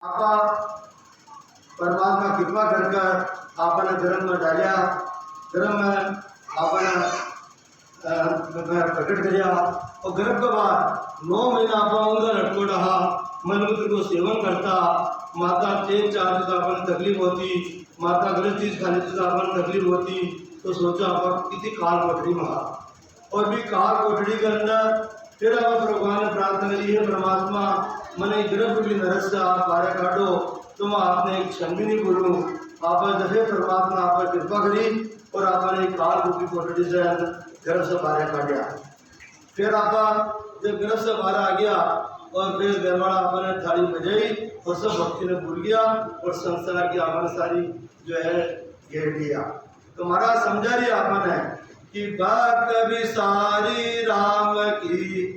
आपा परमात्मा कृपा कर आपने धर्म में डालिया, धर्म में आपने प्रकट किया और गर्भ के बाद 9 महीना आप उनका लटको रहा, मनमूत्र को सेवन करता, माता तेज चाहती तो अपन तकलीफ होती, माता गलत चीज खाने से अपन तकलीफ होती, तो सोचा अपन किसी काल कोठरी में और भी काल कोठरी के अंदर फिर अब भगवान ने प्रार्थना की है, परमात्मा मैंने गर्भ भी नरक से आप बाहर काटो, तुम आपने एक क्षण भी नहीं बोलूँ, आप दफे परमात्मा आप कृपा करी और आपने एक काल रूपी कोठरी से गर्भ से बाहर काटा। फिर आप जब गर्भ से बाहर आ गया और फिर गरवाड़ा आपने थाली बजाई और सब भक्ति ने भूल गया और संसार की आपने सारी जो है घेर लिया। तो महाराज समझा रही आपने कि भक्त भी सारी राम की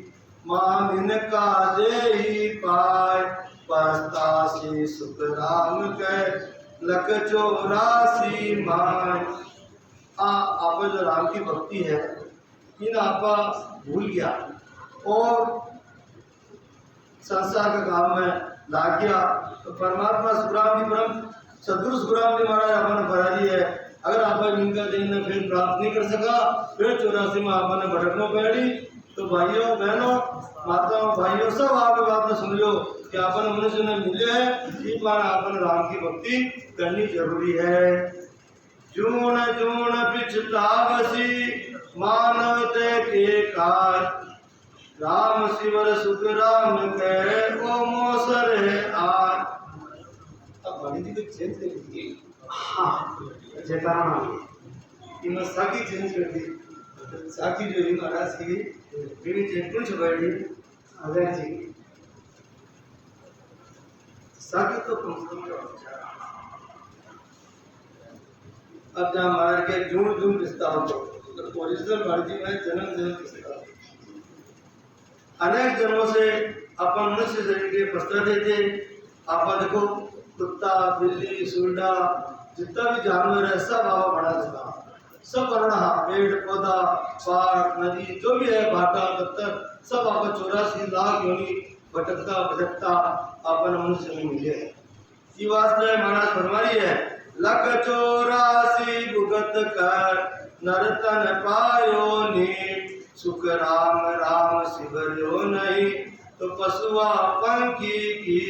मान का दे पाए, पस्तासी सुख राम के लख 84 माय। आप जो राम की भक्ति है इन आप भूल गया और संसार के काम में लाग गया, तो परमात्मा सुखराम जी परम सदगुरु सुखराम जी महाराज आपने बता दी है, अगर आप इनका दिन फिर प्राप्त नहीं कर सका फिर 84 में आपने भटकना पड़ी। तो भाइयों बहनों माताओं भाइयों सब आप बात में सुन लो कि आपने मनुष्य ने मिले है, इस बार आपने राम की भक्ति करनी जरूरी है। जून जून पिछतावसी मानवते के कार, राम शिवर सुख राम के ओ मोसर आर। अब बड़ी जी को चेंज कर दी, हाँ जयकारा इन्हें साकी चेंज कर दी, साकी जो ही महाराज की मेरी चेंज कुछ बैठी अगर जी साकी तो कम से कम अब जहाँ महाराज के जून जून प्रस्ताव को ओरिजिनल भारतीय में जन्म जन्म प्रस्ताव अनेक जन्मों से अपन मनुष्य शरीर के पसरते थे। आप देखो कुत्ता बिल्ली सुंडा जितना भी जानवर है सब आप बना देता, सब वर्ण पेड़ पौधा पहाड़ नदी जो भी है भाटा पत्थर सब आप 84 लाख योनि भटकता भटकता अपन मनुष्य में मिले। ये वास्ते महाराज फरमारी है, लख 84 भुगत कर नरतन पायो नीट, सुख राम राम शिवरो नहीं तो पशुआ पंखी की।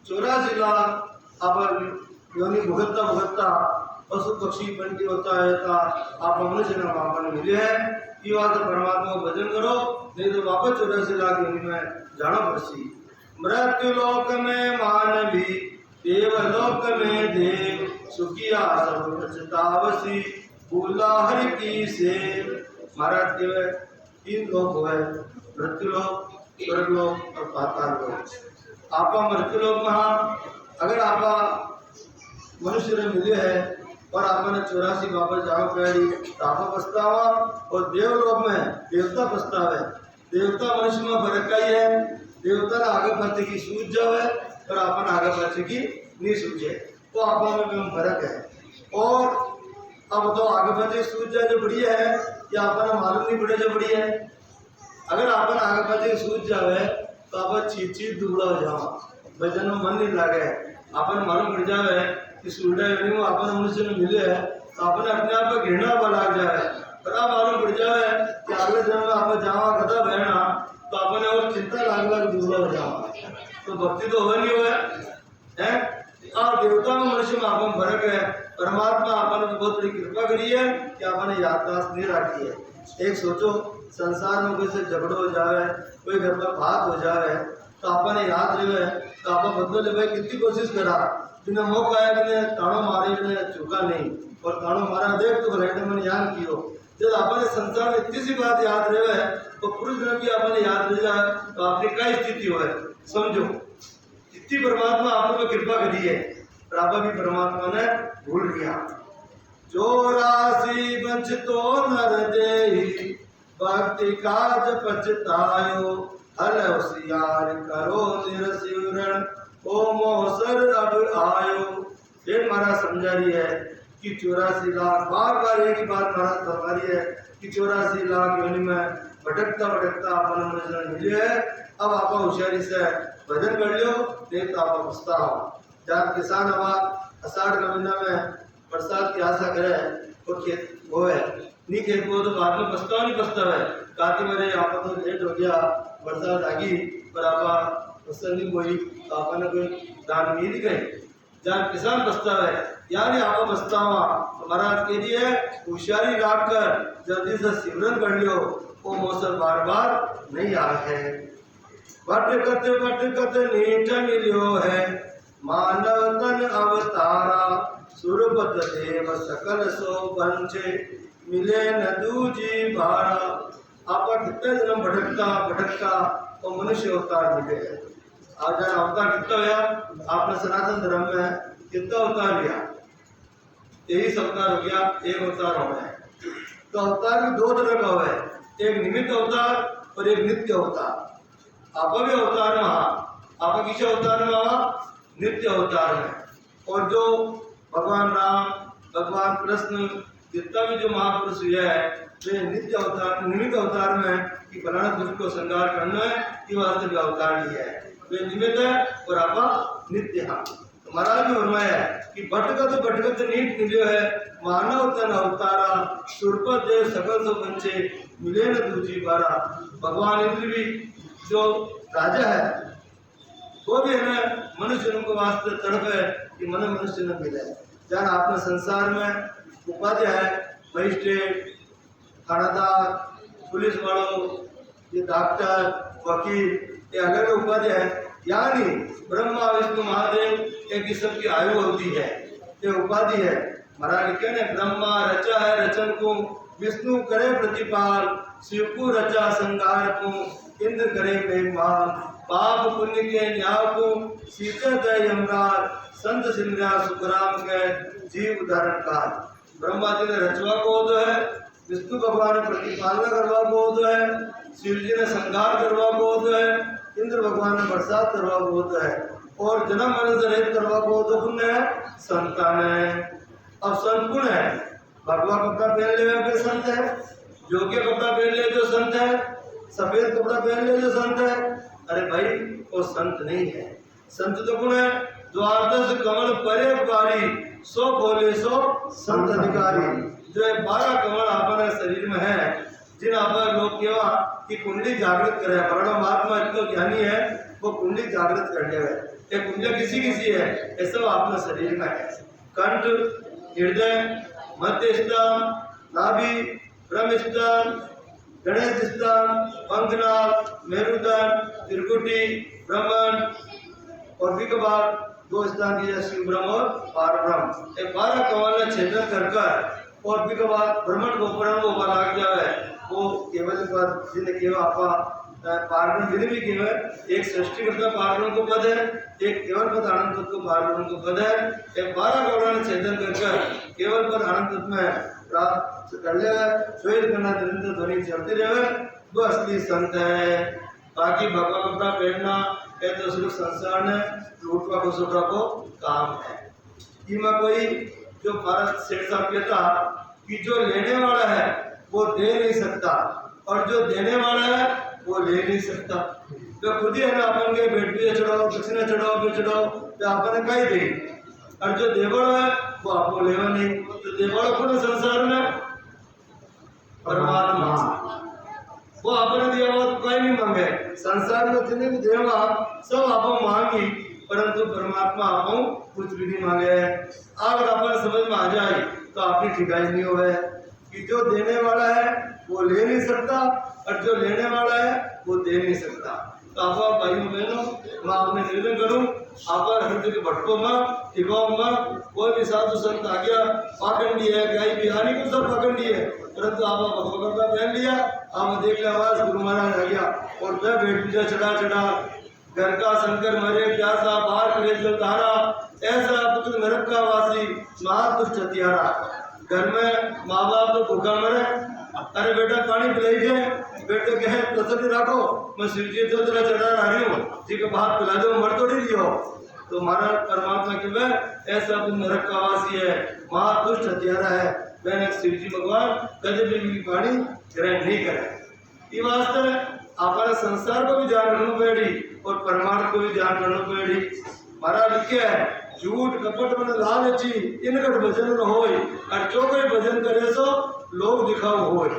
84 लाख अब योनि भुगतता भुगतता पशु पक्षी पंखी होता है आप मनुष्य ने वहां मिले है। ये बात परमात्मा को भजन करो, नहीं तो वापस 84 लाख योनि में जाना पड़सी। मृत्यु लोक में मानवी देवलोक में देव, सुखिया सब पछतावसी भूला हरि की सेव। महाराज के 3 लोक है, मृत्यु लोक स्वर्ग लोक और पाताल लोक। आप मृत्यु लोक में अगर आप मनुष्य ने मिले है और आपने 84 वापस जाओ पैड़ी तो आप पछतावा, और देवलोक में देवता पछतावे। देवता मनुष्य में फर्क का ही है, देवता आगे पीछे की सूझ जावे और अपन आगे पीछे की नहीं सूझे, तो आप में फर्क है। और अब तो आगे पीछे सूझ जाए जो बढ़िया है या अपन मालूम नहीं पड़े जो बढ़िया है। अगर अपन आगे पीछे सूझ जावे तो आप चीज दुबड़ा हो जाओ, भजन में मन नहीं लगे, अपन मालूम पड़ जावे कि सूझा नहीं अपन मनुष्य में मिले है तो अपने अपने आप को घृणा बना जाए, पर आप मालूम पड़ जाए कि अगले जन्म में आप जावा कदा बहना तो अपने और चिंता लागला दुबड़ा हो जाओ, तो भक्ति तो हो नहीं हुआ है। और देवता में मनुष्य में आपन फर्क है। परमात्मा आपन बहुत बड़ी कृपा करी है कि आपने याददाश्त नहीं रखी है। एक सोचो संसार में कोई से झगड़ो हो जाए, कोई घर पर बात हो जाए तो आपने याद रहे तो आप बदलो ले भाई कितनी कोशिश करा, बिना मौका आया बिना ताड़ो मारे बिना चुका नहीं, और ताड़ो मारा देख तो भले मन याद कियो। जब आपने संसार में इतनी सी बात याद रहे तो पुरुष जन्म की आपने याद रह जाए तो आपकी क्या स्थिति हो है समझो। इतनी परमात्मा आप लोग कृपा करी है, पर आप भी परमात्मा ने भूल गया। 84 बचतो नर देहि भक्ति काज पछतायो, हल होशियार करो निरसिवरण ओ मोसर अब आयो। ये महाराज समझा रही है कि 84 लाख बार बार एक ही बात महाराज बता रही है कि 84 लाख योनि में भटकता भटकता अपन मिले है। अब आप होशियारी से भजन कर लियो नहीं तो आप पछताओ। जहाँ किसान हवा अषाढ़ का महीना में बरसात की आशा करे वो खेत वो है नहीं खेत वो तो बाद में पछताओ नहीं पछतावे काती मेरे आप तो लेट हो गया बरसात आ गई पर आप फसल नहीं बोई तो आपने कोई दान नहीं गई। जहाँ किसान पछतावे यानी आप पछतावा तो महाराज के लिए होशियारी लाग कर जल्दी से सिमरन कर लियो वो मौसम बार बार नहीं आ है। बट कते नीठ मिलियो है मानव तन अवतारा सुरपत देव सकल सो पंचे मिले न दूजी भारा। आपका कितने जन्म भटकता और मनुष्य अवतार मिले। आज अवतार कितना हुआ आपने सनातन धर्म में कितना अवतार लिया 23 अवतार हो गया एक अवतार हो गया। तो अवतार भी दो तरह का हुआ है एक निमित्त अवतार और एक नित्य अवतार। आप भी अवतार में आप किस अवतार में नित्य अवतार में। और जो भगवान राम भगवान कृष्ण जितना भी जो महापुरुष हुआ है वे नित्य अवतार निमित्त अवतार में कि फलाना दुष्ट को संहार करना है कि वास्ते भी अवतार लिया है वे निमित्त है और आप नित्य है। तो महाराज ने फरमाया कि भटकत नीट मिलियो है मानव तन अवतारा सुरपत देव सकल सो पंचे मिले न दूजी बारा। भगवान इंद्र भी जो राजा है वो भी है ना मनुष्य को वास्ते तड़प है कि मन मनुष्य न मिले। जहाँ आपने संसार में उपाधि है मजिस्ट्रेट थानादार पुलिस वालों ये डॉक्टर वकील ये अलग उपाधि है यानी ब्रह्मा विष्णु महादेव एक किस्म की आयु होती है ये उपाधि है। महाराज कहने ब्रह्मा रचा है रचन को विष्णु करे प्रतिपाल शिव को रचा संगार को इंद्र करे मेघमाल पाप पुण्य के न्याय को सीते दय यमराज संत सिंध्या सुखराम के जीव उदाहरण काल। ब्रह्मा जी ने रचवा को तो है विष्णु भगवान ने प्रतिपालना करवा को तो है शिव जी ने संगार करवा को तो है इंद्र भगवान ने बरसात करवा को तो है और जन्म मरण से रहित करवा को तो पुण्य है संतान है। अब संत गुण है भगवा कपड़ा पहन ले फिर संत है योग्य कपड़ा पहन ले जो संत है सफेद कपड़ा पहन ले जो संत है। अरे भाई वो संत नहीं है। संत तो गुण है द्वादश कमल परे बारी सो बोले सो संत अधिकारी। जो 12 कमल अपने शरीर में है जिन आप लोग केवा की कुंडली जागृत करे वर्ण महात्मा जो ज्ञानी है वो कुंडली जागृत करने में ये कुंडली किसी है ये सब अपने शरीर में है। कंठ हृदय मध्य स्थान नाभि ब्रह्म स्थान गणेश स्थान पंखनाल मेरुदंड त्रिकुटी ब्रह्मण और भी के बाद 2 स्थान की शिव ब्रह्म और पार ब्रह्म ये 12 कमल छेदन कर और भी के बाद ब्रह्मण को ब्रह्म को लाग जावे वो केवल पर जिन्हें केवल आपा पार्वण विधि भी केवल एक सृष्टि करता पार्वण को पद है एक केवल पद आनंद पद को पार्वण को पद है एक 12 कमल छेदन कर केवल पद आनंद पद में प्राप्त कर ले स्वेद करना निरंतर ध्वनि चलते रहे वो असली संत है। बाकी भगवा कपड़ा पहनना ये तो सिर्फ संसार ने लूटवा घुसोटवा को काम है। कि मैं कोई जो भारत सेठ साहब कहता कि जो लेने वाला है वो दे नहीं सकता और जो देने वाला है वो ले नहीं सकता। तो खुद ही है ना अपन के बेट पे चढ़ाओ दक्षिणा चढ़ाओ पे चढ़ाओ तो आपने कहीं दे और जो देवड़ है वो आपको लेवा नहीं। तो देवड़ कौन संसार में परमात्मा वो आपने दिया हुआ तो कोई नहीं मांगे संसार में जितने भी देवा सब आपको मांगी परंतु परमात्मा आपको कुछ भी नहीं मांगे। अगर अपन समझ में आ जाए तो आपकी ठिकाई नहीं हो कि जो देने वाला है वो ले नहीं सकता और जो लेने वाला है वो दे नहीं सकता। तो आप भाइयों बहनों मैं आपने निवेदन करूं आप हृदय के भटको में टिकाओ में कोई भी साधु संत आ गया पाखंडी है गाय बिहारी को सब पाखंडी है परंतु आप भगवत पहन लिया आप देख लिया आवाज गुरु महाराज आ गया और मैं बैठ पूजा चढ़ा घर का शंकर मरे प्यासा बाहर करे जल धारा ऐसा पुत्र नरक का वासी महादुष्ट हथियारा। घर में माँ बाप तो भूखा मरे अरे बेटा पानी पिलाइए बेटे कहे प्रसन्न रखो मैं शिव जी तो तेरा चढ़ा रही हूँ जी के बाहर पिला दो मर तो नहीं हो। तो हमारा परमात्मा के वह ऐसा नरक का वासी है महादुष्ट हथियारा है वह शिव जी भगवान कभी भी पानी ग्रहण नहीं करे। ये वास्ते आपने संसार को भी ध्यान रखना पड़ी और परमार्थ को भी ध्यान रखना पड़ी। महाराज लिखे है झूठ कपट मन लालची इनकट भजन न होय और जो कोई भजन करे सो लोग दिखाओ होय।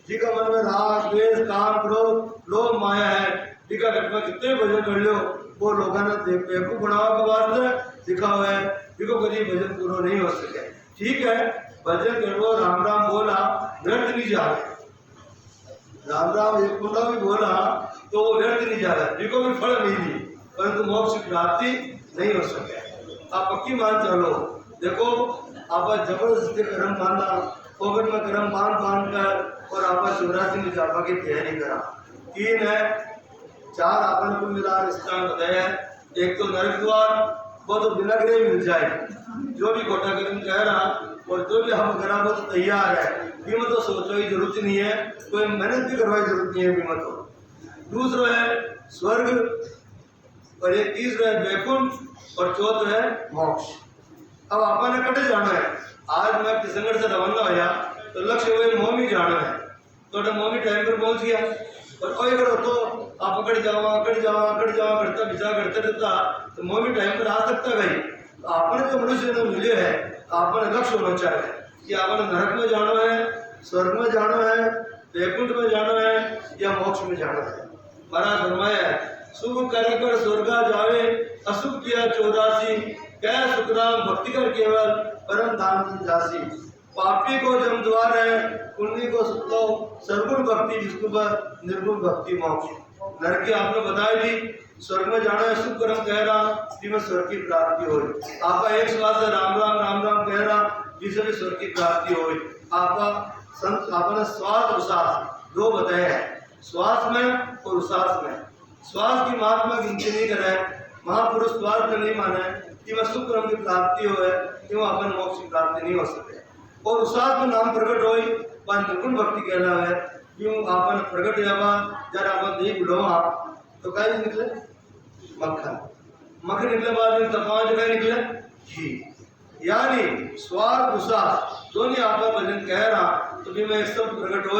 जिका मन में राग द्वेष काम क्रोध लोभ माया है जिका घट में कितने भजन कर लो वो लोगों ने बेवकूफ बनावा के वास्ते दिखाओ है जिको कभी भजन पूरा नहीं हो सके। ठीक है भजन करो राम राम बोला व्यर्थ नहीं जा रहे, राम राम एक कुंडा भी बोला तो वो व्यर्थ नहीं जा रहा, जिको भी फल नहीं दी परंतु मोक्ष की प्राप्ति नहीं हो सके। आप पक्की मान चलो। देखो आप जबरदस्ती कर्म बांधा पोगट में कर्म बांध कर और आप 84 में जापा की तैयारी करा। 3 है 4 आपन को मिला स्थान बताया। एक तो नरक द्वार वो तो बिना ग्रह मिल जाए, जो भी कोटा कर्म कह रहा और जो भी हम करा वो तो तैयार है। कीमत तो सोचो की जरूरत नहीं है, कोई मेहनत भी करवाई जरूरत नहीं है कीमत तो। दूसरा है स्वर्ग और एक तीसरा है वैकुंठ और चौथा है मोक्ष। अब आपने कटे जाना है। आज मैं किसंगढ़ से रवाना होया तो लक्ष्य हुए मोमी जाना है तो मोमी टाइम पर पहुंच गया और कोई करो तो आप अकड़ जावा करता विचार करते रहता तो मोमी टाइम पर आ सकता गई। तो आपने जो मनुष्य ने मिले है आपने लक्ष्य होना चाहिए कि आपने नरक में जाना है, स्वर्ग में जाना है, वैकुंठ में जाना है या मोक्ष में जाना है। महाराज फरमाया शुभ कर स्वर्गा जावे अशुभ किया 84 कह सुखराम भक्ति कर केवल परम धाम जासी। पापी को जम द्वार है पुण्य को सुखो सर्वगुण भक्ति विष्णु पर निर्गुण भक्ति मोक्ष। नरक की आपने बताई थी स्वर्ग में जाना है शुभ कर्म कह रहा जिसमें स्वर्ग की प्राप्ति हो। आपका एक श्वास है राम राम कह रहा जिससे भी स्वर्ग की प्राप्ति हो। आपका संत आपने श्वास और उसास 2 बताए हैं, श्वास में और उसास में। श्वास की महात्मा गिनती नहीं करे, महापुरुष श्वास में नहीं माने कि वह शुभ कर्म की प्राप्ति हो क्यों अपन मोक्ष की प्राप्ति नहीं हो सके। और उसास में नाम प्रकट हो पर निर्गुण भक्ति कहना है क्यों आपन प्रकट हुआ जब आपन नहीं बुढ़वा तो कहीं निकले मक्खन निकले बाद में तपा जगह निकले घी। यानी स्वाद उसास दोनों आपका भजन कह रहा तो भी मैं एक शब्द प्रकट हो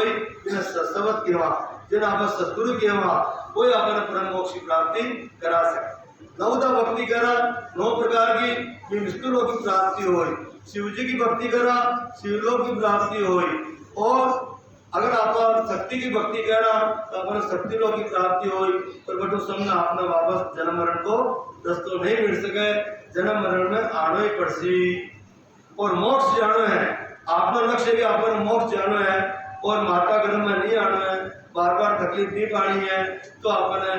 शब्द केवा जिन आप सदगुरु केवा कोई अपन परम मोक्ष की प्राप्ति करा सके। 9 भक्ति करा 9 प्रकार की विष्णु लोक की प्राप्ति हो, शिव जी की भक्ति करा शिवलोक की प्राप्ति हो। और अगर आप शक्ति की भक्ति करा तो अपन शक्ति लोक की प्राप्ति हो। पर बटू समझ आपने वापस जन्म मरण को रस्तो नहीं मिल सके, जन्म मरण में आनो ही पड़सी। और मोक्ष जानो है आपका लक्ष्य भी अपन मोक्ष जानो है और माता गर्भ में नहीं आना है, बार बार तकलीफ नहीं पानी है। तो आपने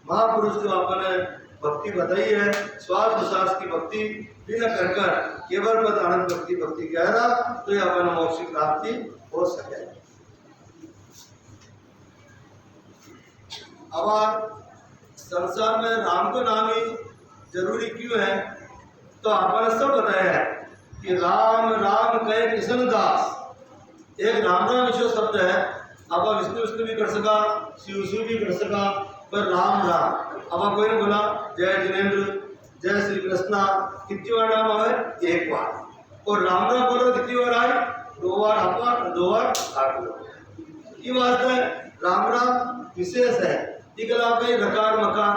महापुरुष को आपने भक्ति बताई है श्वास प्रश्वास की भक्ति बिना कर केवल पद आनंद भक्ति कह रहा तो ये अपन मोक्ष की प्राप्ति हो सके। अब संसार में राम का नाम ही जरूरी क्यों है तो आपने सब बताया है कि राम राम कहे किशन दास। एक राम राम विश्व शब्द है, अब विष्णु भी कर सका शिव भी कर सका पर राम अब कोई ने बोला जय जिनेन्द्र जय श्री कृष्णा कितनी बार नाम आए 1 बार और राम बोलो कितनी बार आए 2 बार आपा 2 बार आप ये बात है। राम विशेष है निकला कहीं रकार मकार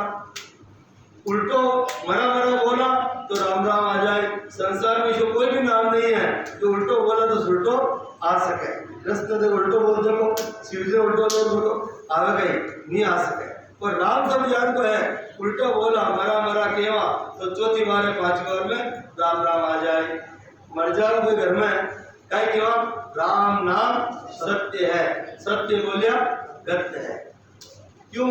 उल्टो मरा बोला तो राम आ जाए। संसार में जो कोई भी नाम नहीं है जो उल्टो बोला तो उल्टो आ सके। कृष्ण दे उल्टो बोल दो शिव जी उल्टो बोलो आवे गई नहीं आ सके। और राम सब जान को है उल्टो बोला मरा केवा तो 4थी बार 5 बार में राम आ जाए। मर जाओ कोई घर में क्या केवा राम नाम सत्य है, सत्य बोलिया गत्य है। क्यों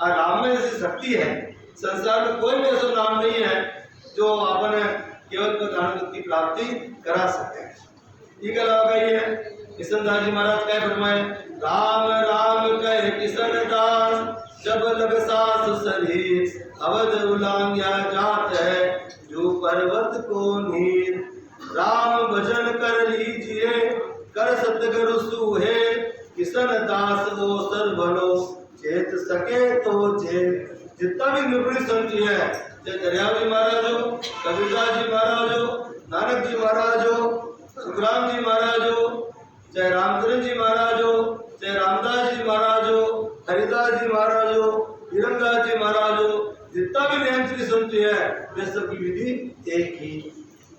राम में ऐसी शक्ति है, संसार में कोई भी ऐसा नाम नहीं है जो आपने केवल प्रधान की प्राप्ति करा सके। ये अलावा ये किशन दास जी महाराज क्या फरमाए राम राम कहे किशन दास जब लग सास शरीर अवध उलांग्या जात है जो पर्वत को नीर। राम भजन कर लीजिए कर सतगुरु सुहे किशन दास वो सर भलो चेत सके तो चेत। जितना भी निर्गुणी संत है चाहे दरियाव जी महाराज हो, कबीरदास जी महाराज हो, नानक जी महाराज हो, सुखराम जी महाराज हो, चाहे रामचंद्र जी महाराज हो, चाहे रामदास जी महाराज हो, हरिदास जी महाराज हो, हीरमदास जी महाराज हो, जितना भी नैनश्री संत है वे सबकी विधि एक ही।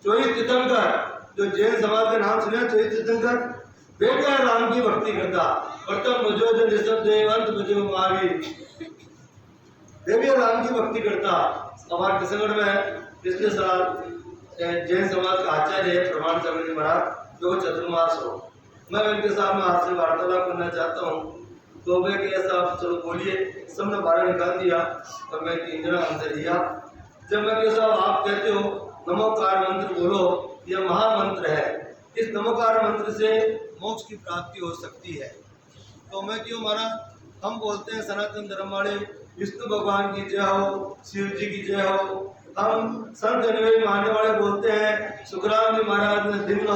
चोई तीर्थंकर, जो जैन समाज का नाम सुना, चोई तीर्थंकर बेटा राम की भक्ति करता। प्रथम भजो जन ऋषभ देव, अंत भजो महावीर। देवी राम की भक्ति करता। हमारे किशनगढ़ में पिछले साल जैन समाज का आचार्य है प्रमाण समिति महाराज, जो चतुर्मास हो, मैं उनके सामने आपसे वार्तालाप करना चाहता हूँ। तो मैं कि ऐसा आप चलो बोलिए, सबने बारह निकाल दिया और मैं 3 जना आंसर दिया। जब मैं कि साहब आप कहते हो नमोकार मंत्र बोलो, यह महामंत्र है, इस नमोकार मंत्र से मोक्ष की प्राप्ति हो सकती है। तो मैं क्यों महाराज हम बोलते हैं सनातन धर्म वाले विष्णु भगवान की जय हो, शिव जी की जय हो। हम संत जनवरी मानने वाले बोलते हैं सुखराम जी महाराज ने दिन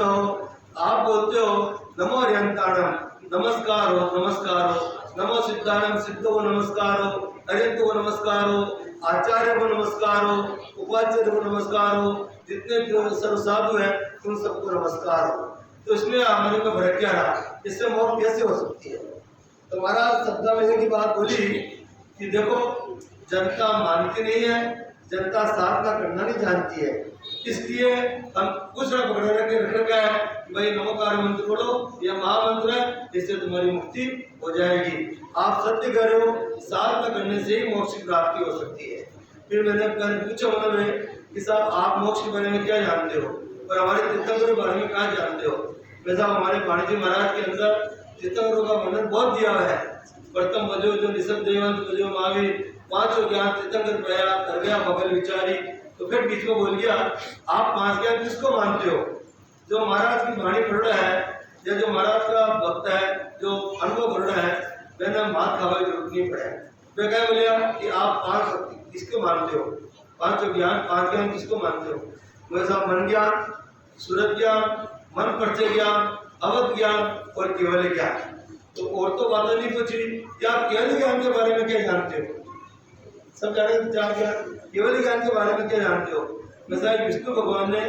हो। आप बोलते हो नमो हरियंताणम, नमस्कार हो, नमो सिद्धानम, सिद्ध को नमस्कार हो, हरियंत को नमस्कार हो, आचार्य को नमस्कार हो, उपाचार्य को नमस्कार हो, जितने सर्व साधु हैं उन सबको नमस्कार हो। तो इसमें हमारे को भड़क क्या रहा, इससे मोक्ष कैसे हो सकती है? तो महाराज शब्दा में एक ही बात बोली कि देखो जनता मानती नहीं है, जनता साधना करना नहीं जानती है, इसलिए हम कुछ न पकड़ रख रखा है कि भाई नमोकार मंत्र बोलो, यह महामंत्र है, इससे तुम्हारी मुक्ति हो जाएगी। आप सत्य कह रहे हो, साधना करने से ही मोक्ष की प्राप्ति हो सकती है। फिर मैंने पूछा उन्होंने कि साहब आप मोक्ष के बारे में क्या जानते हो और हमारे तीर्थंकरों के बारे में क्या जानते हो? वैसा हमारे वाणिज्य महाराज के अंदर तीर्थंकरों का वर्णन बहुत दिया है। प्रथम भजो जो ऋषभ देवंत भजो महावीर, 5 ज्ञान तीर्थंकर प्रया कर गया बगल विचारी। तो फिर बीच में बोल गया आप 5 ज्ञान किसको मानते हो? जो महाराज की वाणी पढ़ रहा है या जो महाराज का भक्त है, जो अनुभव पढ़ रहा है, मैंने मात खावा की जरूरत नहीं पड़ा है। मैं क्या बोलिया कि आप 5 किसको मानते हो? 5 ज्ञान किसको मानते हो? मैं साहब मन ज्ञान, सूरत ज्ञान, मन परिचय ज्ञान, अवध ज्ञान और केवल ज्ञान। तो और तो बातें नहीं पूछी कि आप केवल ज्ञान के बारे में क्या जानते हो? सब जाने केवल ज्ञान के बारे में क्या जानते हो? मैं साहब विष्णु भगवान ने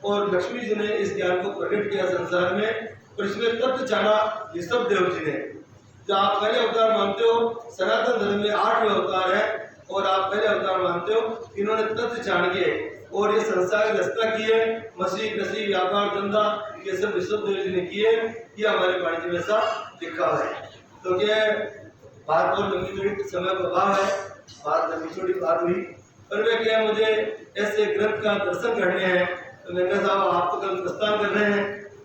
और लक्ष्मी जी ने इस ज्ञान को प्रकट किया संसार में, और इसमें तत्व जाना ऋषभ देव जी ने। जो आप पहले अवतार मानते हो, सनातन धर्म में 8वें अवतार है और आप पहले अवतार मानते हो, इन्होंने तत्व जान के और ये संसार की रचना की है, मसीह कृषि व्यापार धंधा ये सब ऋषभ देव जी ने किए। ये हमारे वाणिज्य में ऐसा लिखा है। तो क्या बात बहुत लंबी चौड़ी समय का अभाव है, बात लंबी चौड़ी बात हुई, पर वे क्या मुझे ऐसे ग्रंथ का दर्शन करने हैं। तो मैंने कहा साहब आप तो कल प्रस्थान कर रहे हैं,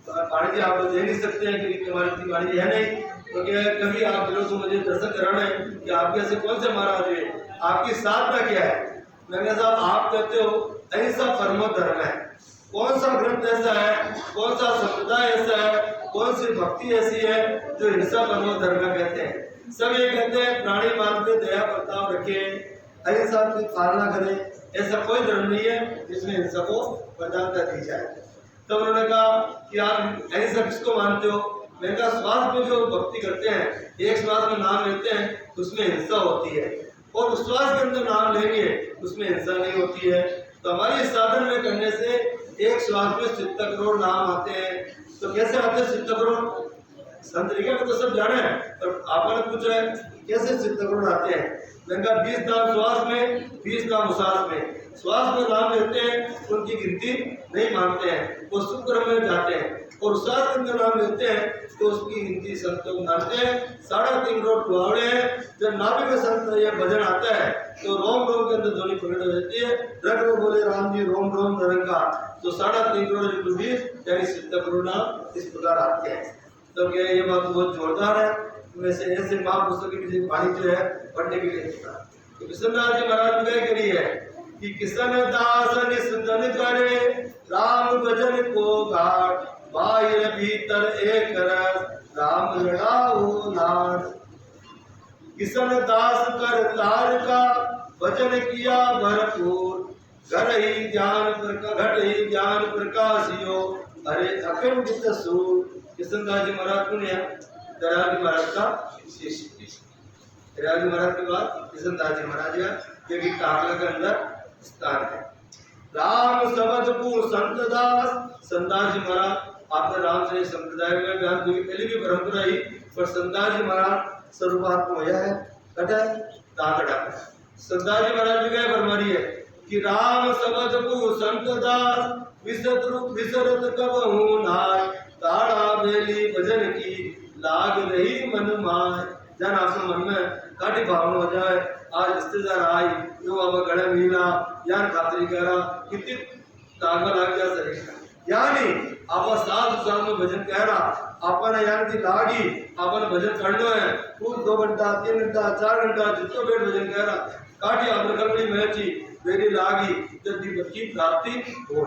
वाणिज्य आप दे नहीं सकते हैं क्योंकि हमारी इतनी वाणिज्य है नहीं। तो क्या कभी आप मिलो तो मुझे दर्शन कराना है कि आपके ऐसे कौन से महाराज हुए, आपकी साधना क्या है? मैंने कहा साहब आप कहते हो अहिंसा परमो धर्म है, कौन सा ग्रंथ ऐसा है, कौन सा संप्रदाय ऐसा है, कौन सी भक्ति ऐसी है जो हिंसा परमो धर्म कहते हैं? सब ये कहते हैं प्राणी मान पे दया प्रताप रखे, अहिंसा की पालना करें, ऐसा कोई धर्म नहीं है जिसमें हिंसा को प्रधानता दी जाए। तब उन्होंने कहा कि आप अहिंसा किसको मानते हो? मैंने कहा श्वास में जो भक्ति करते हैं, एक श्वास में नाम लेते हैं उसमें हिंसा होती है, और उस श्वास के अंदर नाम लेंगे उसमें हिंसा नहीं होती है। तो हमारे साधन में करने से एक श्वास में 70 करोड़ नाम आते हैं। तो कैसे आते हैं 70 करोड़? संत तरीके में तो सब जाने हैं, पर आपने पूछा है कैसे 70 करोड़ आते हैं? मैंने कहा 20 नाम श्वास में, 20 नाम उश्वास में। श्वास में नाम लेते हैं उनकी गिनती नहीं मानते हैं, वो शुक्र में जाते हैं, और उश्वास के अंदर नाम लेते हैं तो उसकी गिनती संतों को मानते हैं। 3.5 करोड़ दुआवड़े हैं। जब नाभि में संत ये भजन आता है तो रोम रोम के अंदर ध्वनि प्रकट हो जाती है, रग में बोले राम जी रोम रोम निरंकार। तो 3.5 करोड़ 20 यानी 70 करोड़ नाम इस प्रकार आते हैं। तो क्या ये बात बहुत जोरदार है? वैसे ऐसे महापुरुषों की भी वाणी जो है पढ़ने के लिए तो विश्वनाथ जी महाराज ने क्या करी है कि किशन दास निस्दन करे, राम भजन को घाट, बाहर भीतर एक रस, राम लड़ाओ लाड। किशन दास कर तार का भजन किया भरपूर, घर ही ज्ञान प्रकाशियो, अरे अखंडित सूर। किशनदास जी महाराज कौन है? दयाल जी महाराज का शिष्य। दयाल जी महाराज के बाद किशनदास जी महाराज जो कि कांगड़ा के अंदर स्थान है। राम शब्द को संत दास, संतदास जी महाराज आपने राम से संप्रदाय में बयान की पहले भी परंपरा ही, पर संतदास जी महाराज स्वरूपात्म होया है कटा ताकड़ा सरदार जी महाराज जी का फरमारी है कि राम शब्द को संत दास विसरत कब हूँ नाय ताड़ा बेली भजन की लाग रही मन माय। जन आपके मन में काटी भावना हो जाए आज रिश्तेदार आई जो अब गड़े मिला यार खातरी करा कितनी ताकत लग गया शरीर यानी आप साथ साथ में भजन कह रहा अपन यार की लागी अपन भजन करना है कुछ 2 घंटा 3 घंटा 4 घंटा जितना बेट भजन कह रहा काटी आपने कलबड़ी मैची मेरी लागी जल्दी बच्ची प्राप्ति हो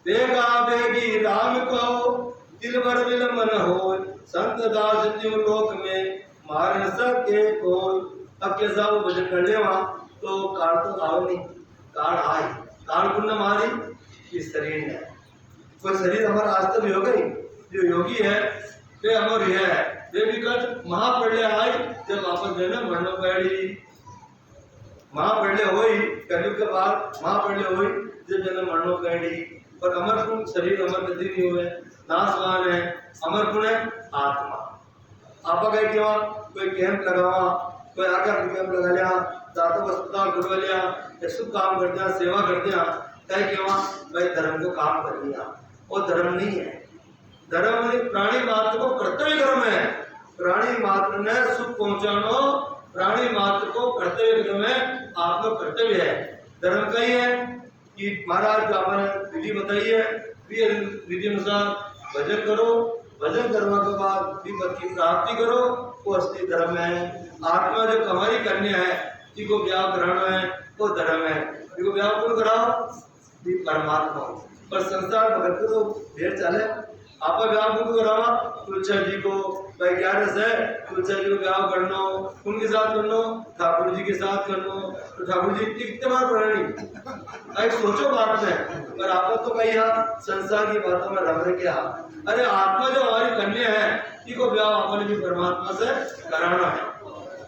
बेगा बेगी राम कहो दिल भर विलमन हो संत दास जीव लोक में मार न सके कोई। अब कैसा वो भजन कर ले वहां तो काल तो आओ नहीं काल आए काल पुण्य मारी इस शरीर है कोई शरीर हमारा आज तक योग ही जो योगी है वे अमर है वे विकट महाप्रलय आई जब वापस देना मरना पैड़ी महाप्रलय हुई कलयुग के बाद महाप्रलय हुई जब जन्म मरना पैड़ी पर अमर गुण शरीर अमर गति नहीं हुए नाशवान है अमर गुण है आत्मा आप गए क्यों कोई कैंप लगावा कोई आकर कैंप लगा लिया दातों को अस्पताल खुलवा लिया या शुभ काम कर दिया सेवा कर दिया तय क्यों भाई धर्म को काम कर लिया वो धर्म नहीं है धर्म प्राणी मात्र को कर्तव्य कर्म है प्राणी मात्र ने सुख पहुंचाना प्राणी मात्र को कर्तव्य कर्म है आपका कर्तव्य है धर्म का ही है कि महाराज आपने विधि बताई है विधि अनुसार भजन करो भजन करने के बाद विपद की प्राप्ति करो वो असली धर्म है। आत्मा जो कमाई करनी है जिसको ब्याह कराना है वो धर्म है जिसको ब्याह कौन कराओ परमात्मा पर संसार भगत तो ढेर चले आप ब्याह कौन करावा तुलसा जी को भाई 11 है तुलसा जी को ब्याह करना उनके साथ करना ठाकुर जी के साथ करना तो ठाकुर जी कितने बार करनी एक सोचो बात में पर आप तो कही संसार की बातों में रम क्या अरे आत्मा जो हमारी कन्या है इसको ब्याह अपने भी परमात्मा से कराना है।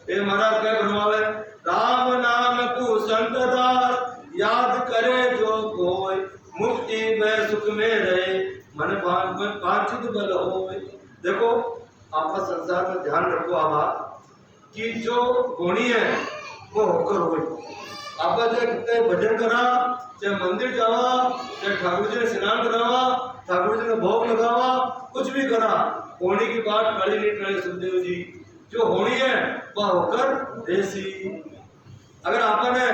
ये महाराज क्या फरमावे राम नाम को संत दास याद करे जो कोई मुक्ति में सुख में रहे मन पांचित बल हो। देखो आपका संसार में ध्यान रखो आभा कि जो गुणी है वो होकर हो आप चाहे भजन करा चाहे मंदिर जावा चाहे ठाकुर जी ने स्नान करावा ठाकुर जी ने भोग लगावा कुछ भी करा होनी की बात कड़ी नहीं करे सुखदेव जी जो होनी है वह होकर देसी। अगर आपने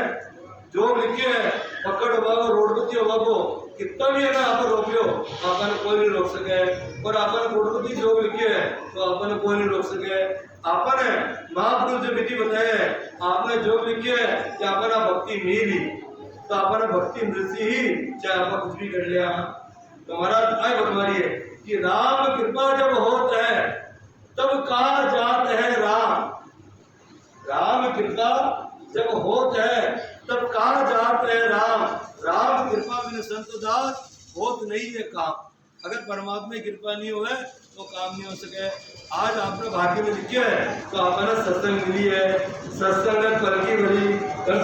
जो लिखे है पकड़ बाबो रोडपति बाबो कितना भी है ना आप रोक लो आपने कोई नहीं रोक सके और आपने रोडपति जो लिखे है तो आपने कोई नहीं रोक सके। आपने महापुरुष जो विधि बताए है आपने जो लिखे है कि आपने भक्ति मिली तो आपने भक्ति मिलती ही चाहे आप कुछ भी कर लिया। तो महाराज आय बदमारी है कि राम कृपा जब होता है तब कहा जात है राम राम कृपा जब होता है तब कहा जात है राम राम कृपा बिन संत दास होत नहीं है काम। अगर परमात्मा की कृपा नहीं हो तो काम नहीं हो सके। आज आपने भाग्य में लिखे है तो आपने सत्संग मिली है सत्संग पलकी भरी कल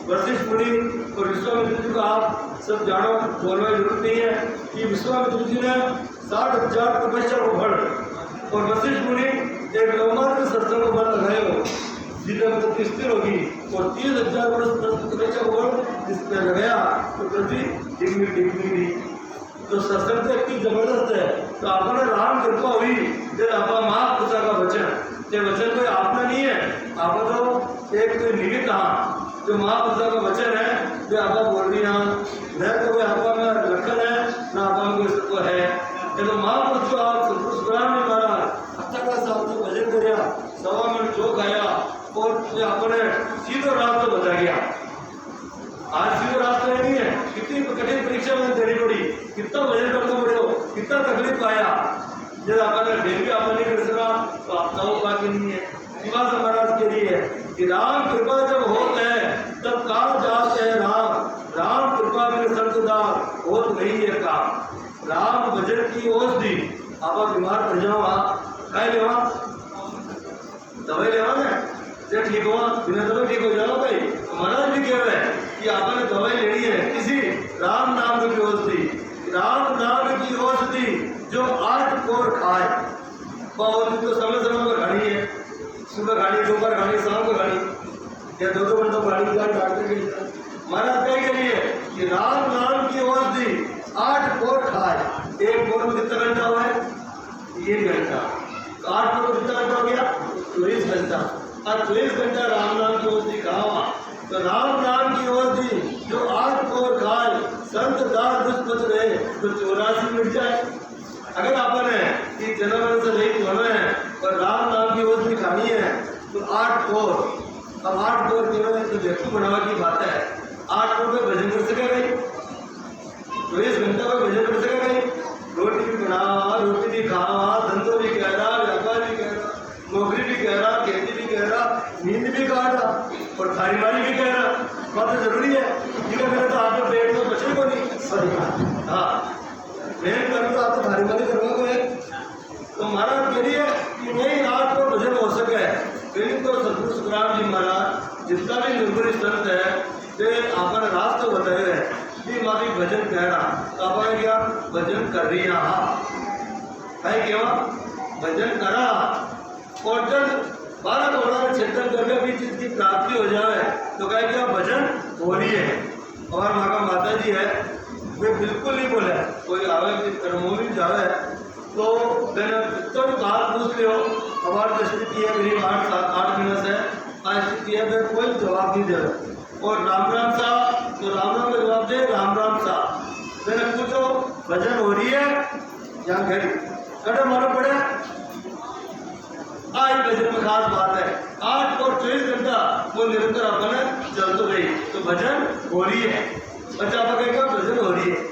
वशिष्ठ मुनि और विश्वामित्र जी को आप सब जानो बोलने की जरूरत नहीं है कि विश्वामित्र जी ने 60,000 तपस्या को फल और वशिष्ठ मुनि एक लोकमात्र सत्संग को फल लगाए हो जिसमें पृथ्वी स्थिर होगी और 30,000 वर्ष तपस्या को फल जिस पर लगाया तो पृथ्वी डिगमी डिगमी तो सत्संग तो इतनी जबरदस्त है। तो आपने राम कृपा हुई जब आप महापुरुषा का वचन ये वचन कोई आपने नहीं है आप तो एक निमित्त जो महापुरुषा का वचन है जो आप बोल रही हैं न तो कोई आपा में लखन है न आपा में कोई सत्व है। तो महापुरुष को आप सतपुरुष ने मारा अच्छा खासा आपने भजन कराया 1.25 मिनट जो खाया और आपने सीधो रास्ता बता गया। आज सीधो रास्ता नहीं है कितनी कठिन परीक्षा में देनी पड़ी कितना भजन करना पड़े हो कितना तकलीफ पाया जब आपने फिर भी आपने नहीं कर सका तो आपका वो बाकी नहीं है। शिवास महाराज के लिए कि राम कृपा जब होता है तब कहा जात है राम कृपा में संतदार होत नहीं है काम। राम भजन की औषधि आप बीमार पड़ जाओ खाए ले दवाई ले ना ठीक हुआ बिना दवाई ठीक हो जाओ भाई। महाराज भी कह रहे हैं कि आपने दवाई लेनी है किसी राम नाम की औषधि राम नाम की औषधि जो आज कोर खाए बहुत तो समय समय पर गाड़ी है, सुबह गाड़ी, दोपहर गाड़ी, शाम को गाड़ी, या 2-2 घंटों गाड़ी का डॉक्टर के लिए महाराज कह के लिए कि राम नाम की औषधि 8 पोर खाए। एक पोर में कितना घंटा हुआ है? 3 घंटा। 8 पोर में कितना घंटा हो गया? 24 घंटा। और 24 घंटा राम नाम की औषधि खावा। तो राम नाम की औषधि जो 8 पोर खाए, संत दास दुष्पच रहे तो 84 मिट जाए। अगर आपने कि जन्म से रहित होना है और राम नाम की औषधि खानी है तो 8 पोर। अब 8 पोर केवल तो व्यक्ति बढ़ावा की बात है। 8 पोर पे भजन कर सकेगा ही, 24 घंटा में भजन कर सकेगा ही। रोटी भी बना, रोटी भी खावा, धंधो भी कह रहा, व्यापार भी कह रहा, नौकरी भी कह रहा, खेती भी कह रहा, नींद भी कह रहा और थारी मारी भी कह रहा। बात तो जरूरी है, ठीक है। मेरे तो आपके पेट में बचे को नहीं, सही हाँ मेहनत करो तो आपको थारी मारी करवा को है। तो महाराज कह है कि नहीं 8 पोर भजन हो सके। लेकिन तो सतगुरु सुखराम जी महाराज जितना भी निर्गुण संत है वे आपने रास्ते बताए हैं कि मारी भजन कह रहा तो आपने क्या भजन कर रही है क्यों भजन करा। और जब 12 घोड़ा चिंतन करके भी चीज की प्राप्ति हो जाए तो कहे क्या भजन हो रही है। और माँ माता जी है वे बिल्कुल नहीं बोले कोई आवे कर्मों में जावे तो मैंने तो भी बात पूछ लियो हमारी स्थिति है मेरी 8 महीने से स्थिति है मैं कोई जवाब नहीं दे रहा। और राम राम साहब तो राम राम का जवाब दे राम राम साहब। मैंने पूछो भजन हो रही है या घड़ी कड़े मालूम पड़े आज भजन में खास बात है 8 और 24 घंटा वो निरंतर अपने चल तो गई तो भजन हो रही है। बच्चा आप कहेगा भजन हो रही है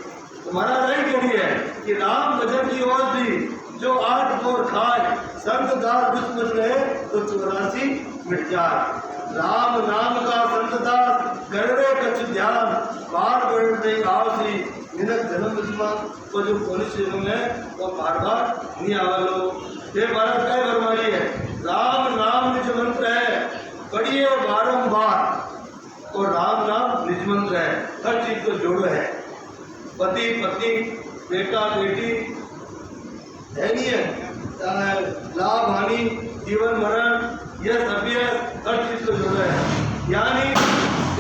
तो महाराज यही कह रही है कि राम भजन की औषधि जो 8 पोर खाए संत दास दुष्पच रहे तो 84 मिट जाए। राम नाम का संत दास करवे कछ ध्यान बार बढ़ते आवसी निरक जन्म दुश्मन वो जो पुलिस है वो बार बार नहीं आवलो। ये महाराज का फरमाई है राम नाम निज मंत्र है पढ़िए बारंबार और राम नाम निज मंत्र है हर चीज को जोड़ो है। पति पत्नी बेटा बेटी है नहीं है लाभ हानि जीवन मरण यह सभ्य हर चीज को जोड़ा है। यानी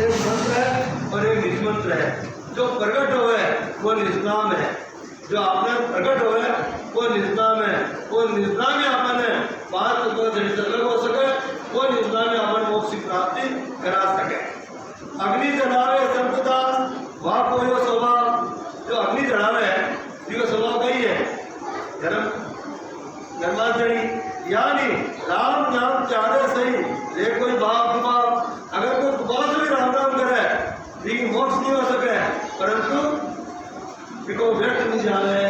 एक मंत्र है और एक निज मंत्र है। जो प्रकट हो है वो निष्नाम है जो आपने प्रकट हो है वो निष्नाम है। वो निष्नाम में आपने 5 अलग हो सके वो निष्नाम में अपन मोक्ष की प्राप्ति करा सके। अग्नि जलावे संतदास वह कोई स्वभाव जो अग्नि जलावे जिसका स्वभाव कही है धर्माचरी। यानी राम नाम चाहे सही रे कोई बाप बाप अगर कोई दुबारा भी राम नाम करे लेकिन मोक्ष नहीं हो सके परंतु को व्यर्थ नहीं जा रहे।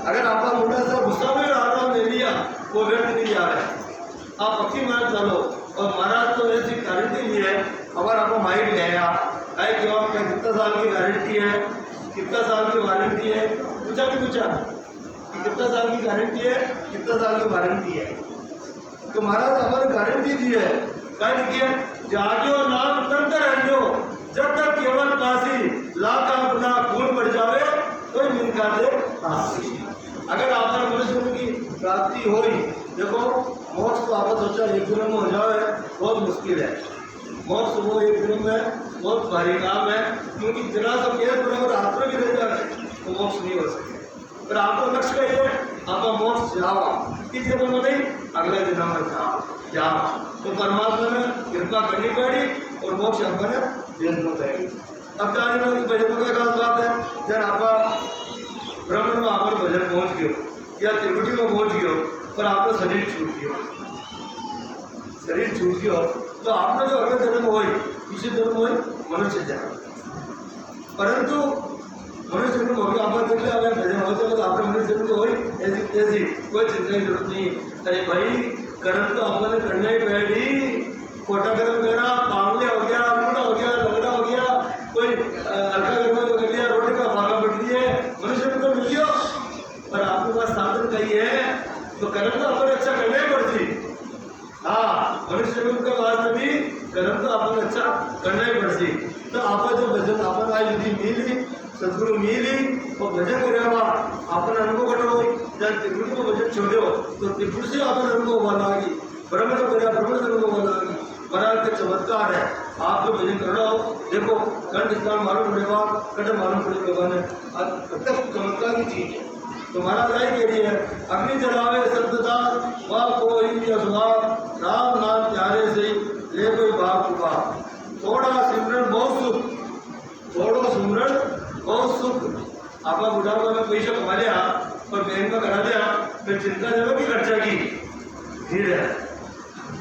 अगर आपका मुंडा से गुस्सा में राम नाम ले लिया वो व्यर्थ नहीं जा रहे। आप पक्की मान चलो और महाराज तो ऐसी गारंटी नहीं है अगर आपको माइंड गया है क्यों कितना साल की गारंटी है कितना साल की वारंटी है पूछा कि पूछा कि कितना साल की गारंटी है कितना साल की वारंटी है। तो महाराज हमारे गारंटी दी है क्या लिखिए जागो नाम तंत रहो जब तक केवल काशी लाख अपना खून बढ़ जावे तो मिलका दे काशी। अगर आपने मनुष्य की प्राप्ति हो देखो मोक्ष तो आपको सोचा एक दिन में हो जाए बहुत मुश्किल है। मोक्ष वो एक दिन में बहुत भारी काम है क्योंकि जरा सा केयर बराबर आत्मा भी रह जाए तो मोक्ष नहीं हो सके। पर आपको लक्ष्य कहिए आप मोक्ष जाओ इस जन्म में नहीं अगले जन्म में जाओ तो परमात्मा ने कृपा करनी पड़ी और मोक्ष अपने जन्म पड़ेगी। अब जाने में भजन का खास बात है जब आप ब्रह्म में आप भजन पहुंच गए या त्रिकुटी में पहुंच गए पर आपका शरीर छूट गया तो आपने जो अगले जन्म हो इसी जन्म हो मनुष्य जन्म परंतु मनुष्य जन्म हो गया आप देख लिया अगर भजन होते तो आपने मनुष्य जन्म हो ऐसी कोई चिंता की जरूरत नहीं। अरे भाई कर्म तो आपने करना ही पड़ेगी। कोटा कर्म करा मामले हो गया मुंडा हो गया लगड़ा हो गया कोई हल्का कर्म तो कर लिया रोटी का भागा बढ़ दिए मनुष्य को तो मिल गया पर आपके पास साधन कही है तो कर्म तो अपने अच्छा करना ही पड़ती। हाँ मनुष्य के वास्ते भी कर्म तो अपन अच्छा करना ही पड़ती। तो आप जब भजन जब अपन आज यदि मिली सदगुरु मिली और भजन करावा अपन अनुभव करो जब त्रिपुर को भजन छोड़ो तो त्रिपुर से अपन अनुभव वाला आगी ब्रह्म तो करा ब्रह्म से अनुभव वाला आगी बराबर के चमत्कार है आप जो भजन कर रहा हो देखो कंठ स्थान मालूम पड़ेगा कंठ मालूम पड़ेगा ने तक चमत्कार की चीज है तो महाराज राय के लिए अग्नि जलावे संतदार वह कोई असवार राम नाम प्यारे से ले कोई बाप हुआ थोड़ा सिमरन बहुत सुख थोड़ा सिमरन बहुत सुख आप बुढ़ापा में पैसा कमा लिया और बैंक का करा दिया फिर चिंता जब भी खर्चा की फिर है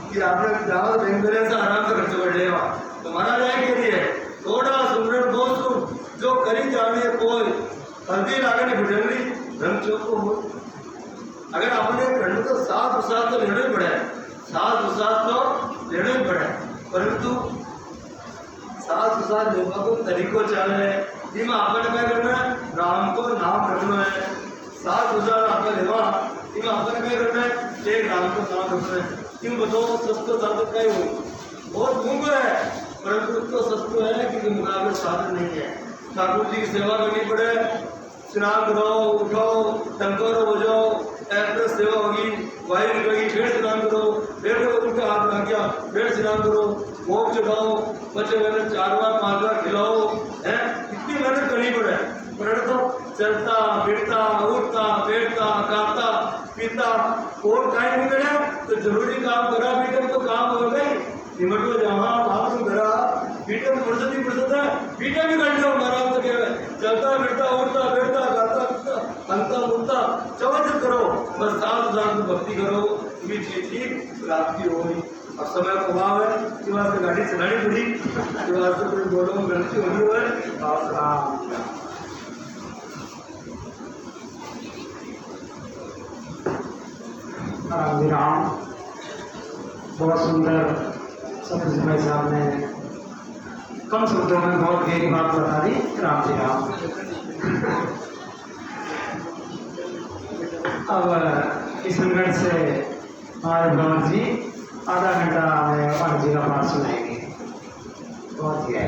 कि आपने ज्यादा बैंक बैलेंस आराम से खर्च कर लेगा तो महाराज राय के लिए थोड़ा सिमरन बहुत सुख जो करी जाने कोई हल्दी लागने भुजंगली रंग चौको हो अगर आपने खंड तो साथ उसाथ तो लेना ही पड़ा है साथ उसाथ तो लेना ही पड़ा है परंतु साथ उसाथ लेवा को तरीको चाल है जिसमें आपने क्या करना है राम को नाम रखना है साथ उसाथ आपका लेवा जिसमें आपने क्या करना है एक राम को नाम रखना है क्यों बताओ सस्तो साधक का ही हो बहुत मूंग है परंतु तो सस्तो है क्योंकि मुकाबले साधन नहीं है ठाकुर जी की सेवा करनी पड़े स्नान करो उठो टंको बजाओ ऐसे सेवा होगी वायु निकलेगी फिर स्नान करो फिर उनके हाथ में आ गया फिर स्नान करो भोग चढ़ाओ बच्चे मेहनत 4 बार 5 बार खिलाओ है कितनी मेहनत करनी पड़े पर तो चलता फिरता उठता बैठता खाता पीता और टाइम नहीं करे तो जरूरी काम करा बेटे तो काम हो गई निमट में जहाँ बाथरूम करा बेटे में फुर्सत है बेटे भी कर लो आराम से चलता फिरता उठता बैठता खाता पीता हंसता मुड़ता चवच करो बस साथ साथ भक्ति करो ये चीज ठीक प्राप्ति होगी अब समय का अभाव है कि वहाँ से गाड़ी चलानी पड़ी कि वहाँ से कोई बोलो में गलती होनी है राम जी राम बहुत सुंदर सतीश भाई साहब ने कम शब्दों में बहुत गहरी बात बता दी राम जी राम अब इस संकट से हमारे भगवान जी आधा घंटा हमें भगवान जी का पाठ सुनाएंगे बहुत ही है